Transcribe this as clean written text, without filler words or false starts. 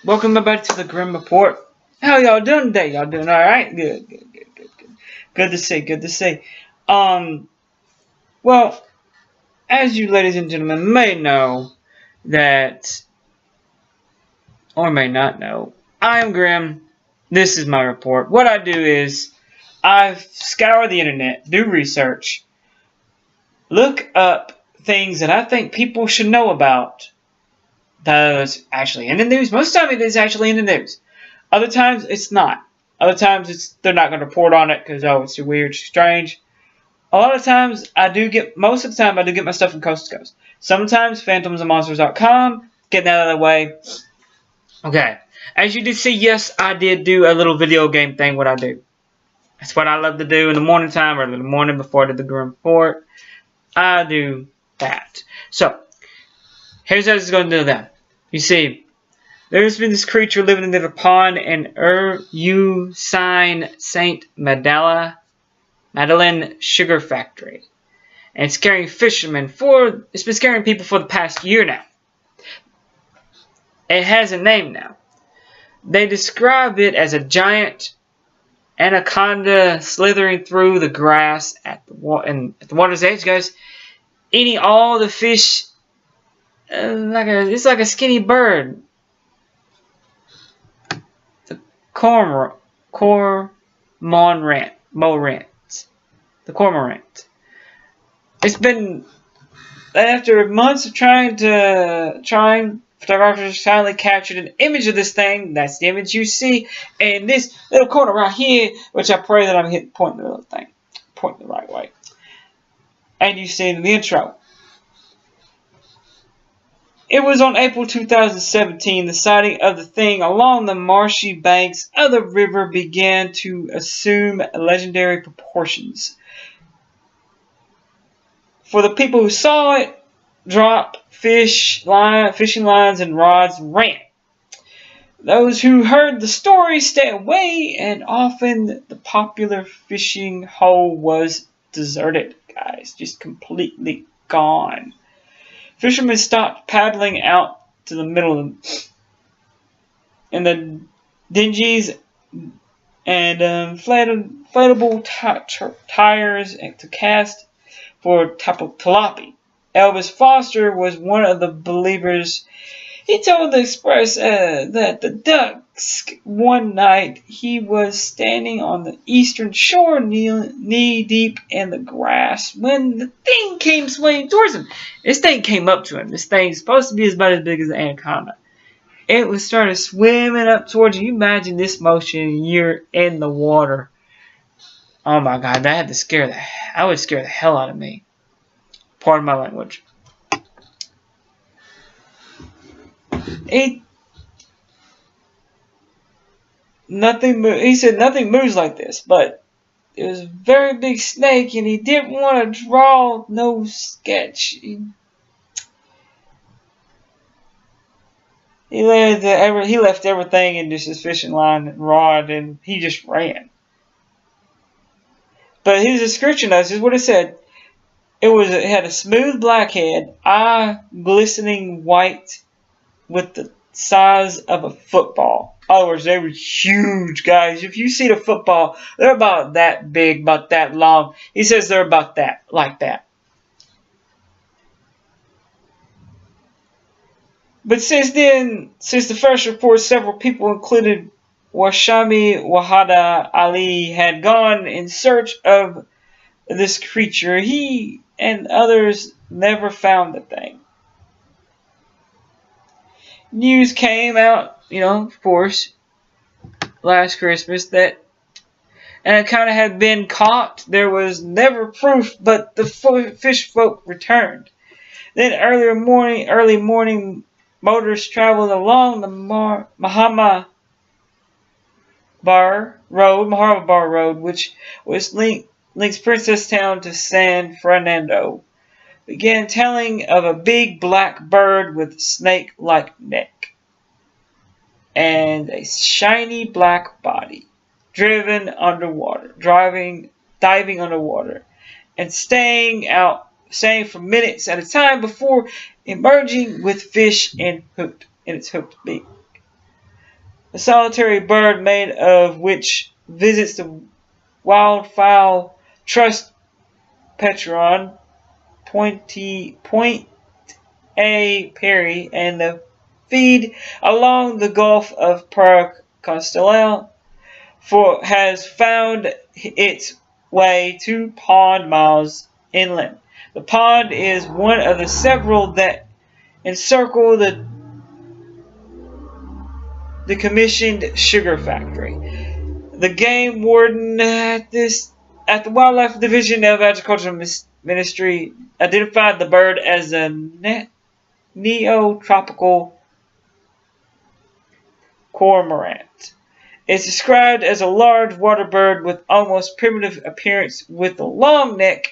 welcome back to the Grim Report. How y'all doing today? Y'all doing alright? Good. Good to see, Well, as you ladies and gentlemen may know that, or may not know, I am Grim. This is my report. What I do is, I scour the internet, do research, look up things that I think people should know about. That's actually in the news. Most of the time it is actually in the news. Other times it's not. Other times they're not going to report on it because, oh, it's too weird, strange. A lot of times most of the time I do get my stuff from coast to coast. Sometimes phantomsandmonsters.com, getting that out of the way. Okay. As you did see, yes, I did do a little video game thing, what I do. That's what I love to do in the morning time or in the morning before I do the Grim Report. I do that. So, here's how it's going to do that. You see, there's been this creature living in the pond in Sign St. Madeleine Sugar Factory. And it's scaring fishermen it's been scaring people for the past year now. It has a name now. They describe it as a giant anaconda slithering through the grass at the water's edge, guys, eating all the fish. It's like a skinny bird. The cormorant. The cormorant. It's been, after months of trying, photographers finally captured an image of this thing. That's the image you see in this little corner right here, which I pray that I'm pointing the little thing, pointing the right way. And you see in the intro. It was on April 2017, the sighting of the thing along the marshy banks of the river began to assume legendary proportions. For the people who saw it, dropped fishing lines and rods and ran. Those who heard the story stayed away, and often the popular fishing hole was deserted, guys, just completely gone. Fishermen stopped paddling out to the middle of them. And the dinghies and inflatable tires to cast for tilapia. Elvis Foster was one of the believers. He told the Express that the ducks one night he was standing on the eastern shore knee deep in the grass when the thing came swimming towards him. This thing came up to him. This thing's supposed to be about as big as an anaconda. It was started swimming up towards you. You imagine this motion and you're in the water. Oh my God, that would scare the hell out of me. Pardon my language. He said nothing moves like this, but it was a very big snake, and he didn't want to draw no sketch. He left everything in just his fishing line and rod, and he just ran. But his description, this is what it said. It had a smooth black head, eye glistening white, with the size of a football. In other words, they were huge, guys. If you see the football, they're about that big, about that long. He says they're about that, like that. But since the first report, several people, including Washami Wahada Ali, had gone in search of this creature. He and others never found the thing. News came out, of course, last Christmas that an anaconda had been caught. There was never proof, but the fish folk returned. Then early morning, motorists traveled along the Mahama Bar Road, which links Princess Town to San Fernando. Began telling of a big black bird with a snake-like neck and a shiny black body, diving underwater, and staying for minutes at a time before emerging with fish in its hooked beak. a solitary bird made of which visits the wildfowl trust Petron, Point A. Perry, and the feed along the Gulf of Paracastella has found its way 2 pond miles inland. The pond is one of the several that encircle the decommissioned sugar factory. The game warden at the Wildlife Division of Agricultural Ministry identified the bird as a neotropical cormorant. It's described as a large water bird with almost primitive appearance with a long neck